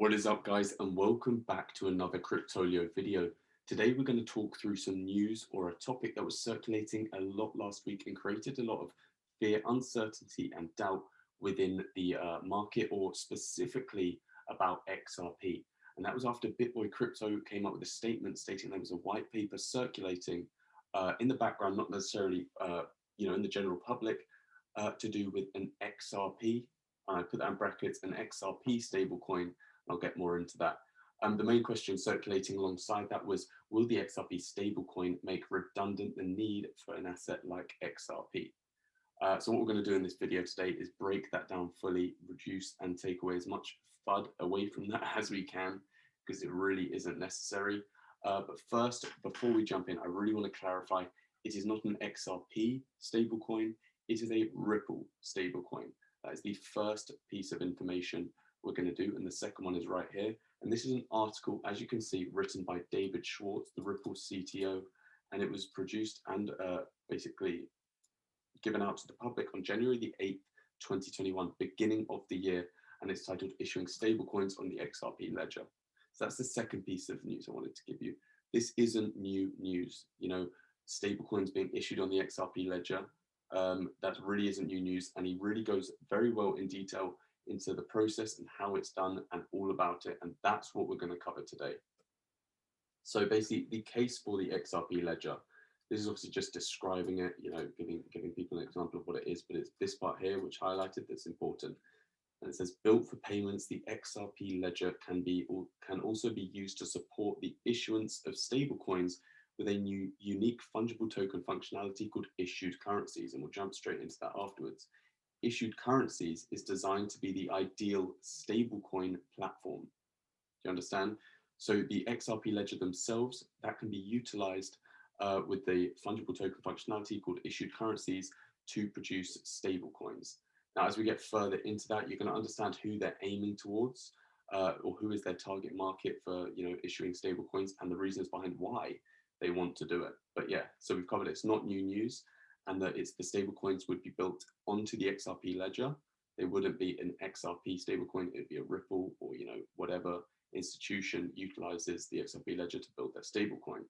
What is up, guys, and welcome back to another Cryptolio video. Today we're going to talk through some news or a topic that was circulating a lot last week and created a lot of fear, uncertainty and doubt within the market, or specifically about XRP. And that was after BitBoy Crypto came up with a statement stating there was a white paper circulating in the background, not necessarily in the general public, to do with an XRP. I put that in brackets, an XRP stablecoin. I'll get more into that. The main question circulating alongside that was, will the XRP stablecoin make redundant the need for an asset like XRP? So what we're going to do in this video today is break that down fully, reduce and take away as much FUD away from that as we can, because it really isn't necessary. But first, before we jump in, I really want to clarify, it is not an XRP stablecoin, it is a Ripple stablecoin. That is the first piece of information we're going to do, and the second one is right here. And this is an article, as you can see, written by David Schwartz, the Ripple CTO, and it was produced and basically given out to the public on January the 8th, 2021, beginning of the year, and it's titled Issuing Stablecoins on the XRP Ledger. So that's the second piece of news I wanted to give you. This isn't new news. Stablecoins being issued on the XRP Ledger, that really isn't new news, and he really goes very well in detail into the process and how it's done and all about it, and that's what we're going to cover today. So basically, the case for the XRP ledger, this is obviously just describing it, giving people an example of what it is, but it's this part here which highlighted that's important. And it says, built for payments, the XRP ledger can also be used to support the issuance of stablecoins with a new unique fungible token functionality called issued currencies, and we'll jump straight into that afterwards. Issued currencies is designed to be the ideal stablecoin platform. Do you understand? So the XRP ledger themselves, that can be utilized with the fungible token functionality called issued currencies to produce stablecoins. Now, as we get further into that, you're going to understand who they're aiming towards, or who is their target market for issuing stablecoins, and the reasons behind why they want to do it. But yeah, so we've covered it's not new news, and that it's the stablecoins would be built onto the XRP ledger. They wouldn't be an XRP stablecoin, it'd be a Ripple or whatever institution utilizes the XRP ledger to build their stablecoin.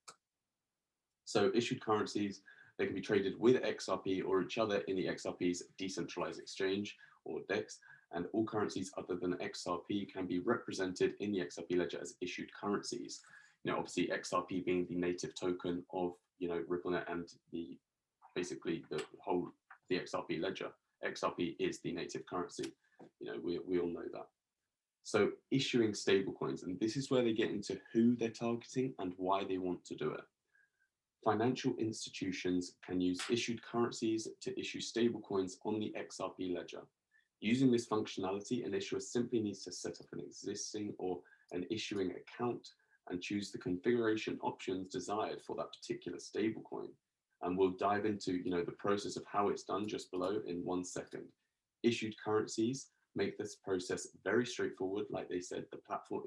So issued currencies, they can be traded with XRP or each other in the XRP's decentralized exchange, or DEX, and all currencies other than XRP can be represented in the XRP ledger as issued currencies. Obviously XRP being the native token of RippleNet and basically the XRP ledger. XRP is the native currency. We all know that. So issuing stablecoins, and this is where they get into who they're targeting and why they want to do it. Financial institutions can use issued currencies to issue stablecoins on the XRP ledger. Using this functionality, an issuer simply needs to set up an existing or an issuing account and choose the configuration options desired for that particular stablecoin. And we'll dive into the process of how it's done just below in 1 second. Issued currencies make this process very straightforward. Like they said, the platform,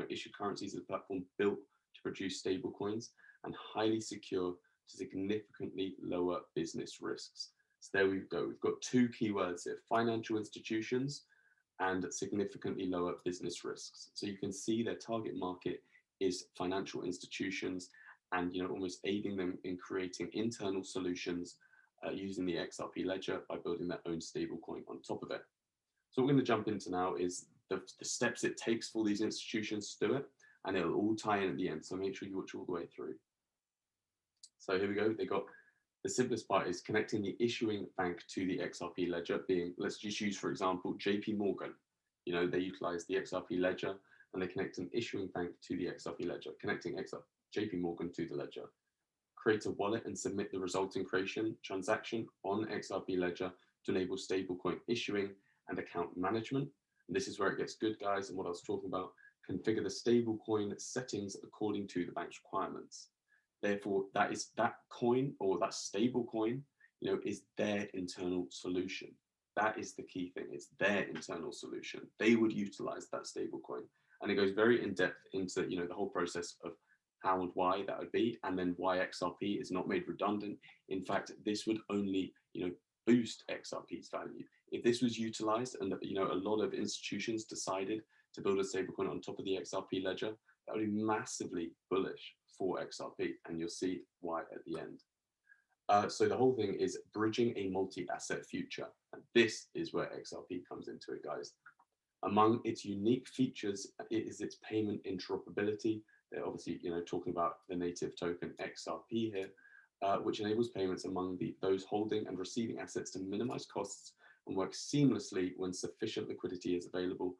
issued currencies is a platform built to produce stablecoins and highly secure to significantly lower business risks. So there we go. We've got two keywords here: financial institutions and significantly lower business risks. So you can see their target market is financial institutions, and almost aiding them in creating internal solutions using the XRP ledger by building their own stablecoin on top of it. So what we're going to jump into now is the steps it takes for these institutions to do it, and it'll all tie in at the end. So make sure you watch all the way through. So here we go. They got the simplest part is connecting the issuing bank to the XRP ledger, being, let's just use, for example, JP Morgan. They utilize the XRP ledger and they connect an issuing bank to the XRP ledger, connecting JP Morgan to the ledger. Create a wallet and submit the resulting transaction on XRP ledger to enable stablecoin issuing and account management. And this is where it gets good, guys, and what I was talking about. Configure the stablecoin settings according to the bank's requirements. Therefore, that coin or that stablecoin, is their internal solution. That is the key thing. It's their internal solution. They would utilize that stablecoin, and it goes very in depth into the whole process of how and why that would be, and then why XRP is not made redundant. In fact, this would only boost XRP's value if this was utilized, and a lot of institutions decided to build a stablecoin on top of the XRP ledger, that would be massively bullish for XRP, and you'll see why at the end. So the whole thing is bridging a multi-asset future, and this is where XRP comes into it, guys. Among its unique features is its payment interoperability. They're obviously, talking about the native token XRP here, which enables payments among those holding and receiving assets to minimize costs and work seamlessly when sufficient liquidity is available.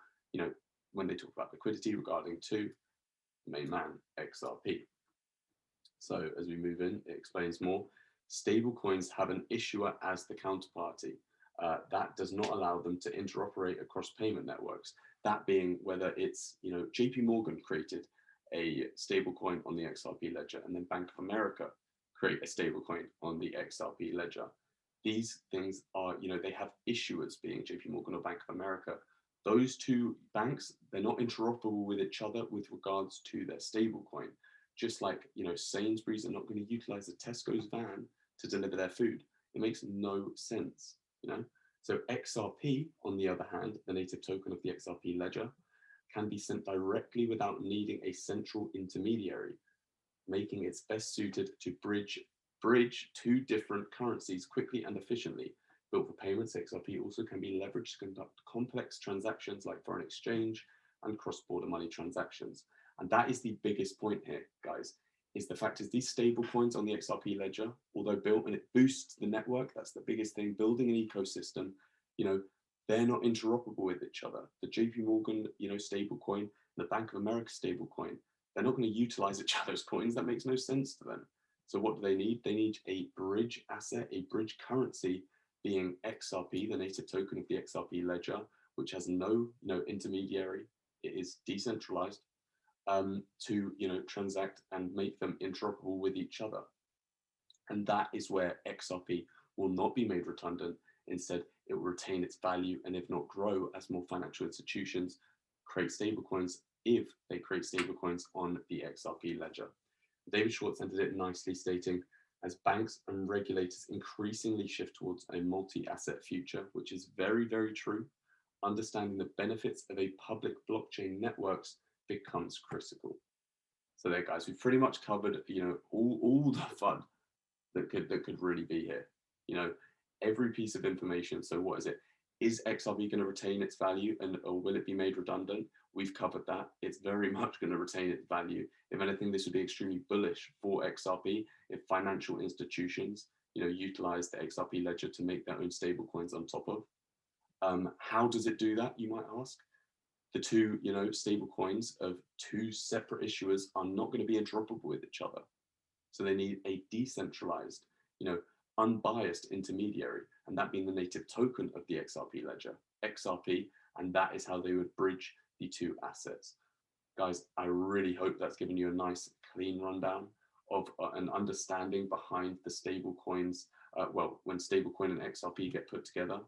When they talk about liquidity regarding to main man XRP. So as we move in, it explains more. Stablecoins have an issuer as the counterparty. That does not allow them to interoperate across payment networks. That being whether it's, JP Morgan created a stablecoin on the XRP ledger, and then Bank of America create a stablecoin on the XRP ledger. These things are, they have issuers, being JP Morgan or Bank of America. Those two banks, they're not interoperable with each other with regards to their stablecoin. Just like, Sainsbury's are not going to utilize the Tesco's van to deliver their food. It makes no sense, So XRP, on the other hand, the native token of the XRP ledger, can be sent directly without needing a central intermediary, making it best suited to bridge two different currencies quickly and efficiently. Built for payments, XRP also can be leveraged to conduct complex transactions like foreign exchange and cross-border money transactions. And that is the biggest point here, guys, is the fact is these stable coins on the XRP ledger, although built and it boosts the network, that's the biggest thing, building an ecosystem, they're not interoperable with each other. The JP Morgan, stable coin, the Bank of America stable coin, they're not going to utilize each other's coins. That makes no sense to them. So what do they need? They need a bridge asset, a bridge currency, being XRP, the native token of the XRP ledger, which has no intermediary. It is decentralized, to transact and make them interoperable with each other. And that is where XRP will not be made redundant. Instead, it will retain its value and if not grow as more financial institutions create stablecoins, if they create stablecoins on the XRP ledger. David Schwartz ended it nicely, stating, as banks and regulators increasingly shift towards a multi-asset future, which is very, very true, understanding the benefits of a public blockchain networks becomes critical. So there, guys, we've pretty much covered, all the fun that could really be here. Every piece of information. So what is it? Is XRP going to retain its value, or will it be made redundant? We've covered that. It's very much going to retain its value. If anything, this would be extremely bullish for XRP if financial institutions, utilize the XRP ledger to make their own stable coins on top of. How does it do that, you might ask? The two, stable coins of two separate issuers are not going to be interoperable with each other. So they need a decentralized, unbiased intermediary, and that being the native token of the XRP ledger, XRP, and that is how they would bridge the two assets. Guys, I really hope that's given you a nice, clean rundown of an understanding behind the stable coins, when stablecoin and XRP get put together.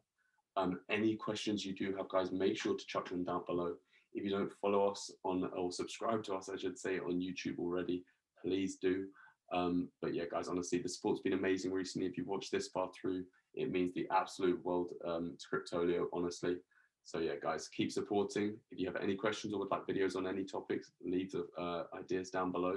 Any questions you do have, guys, make sure to chuck them down below. If you don't follow us or subscribe to us, I should say, on YouTube already, please do. But yeah, guys, honestly, the support's been amazing recently. If you've watched this far through, it means the absolute world to Cryptolio, honestly. So yeah, guys, keep supporting. If you have any questions or would like videos on any topics, leave the ideas down below.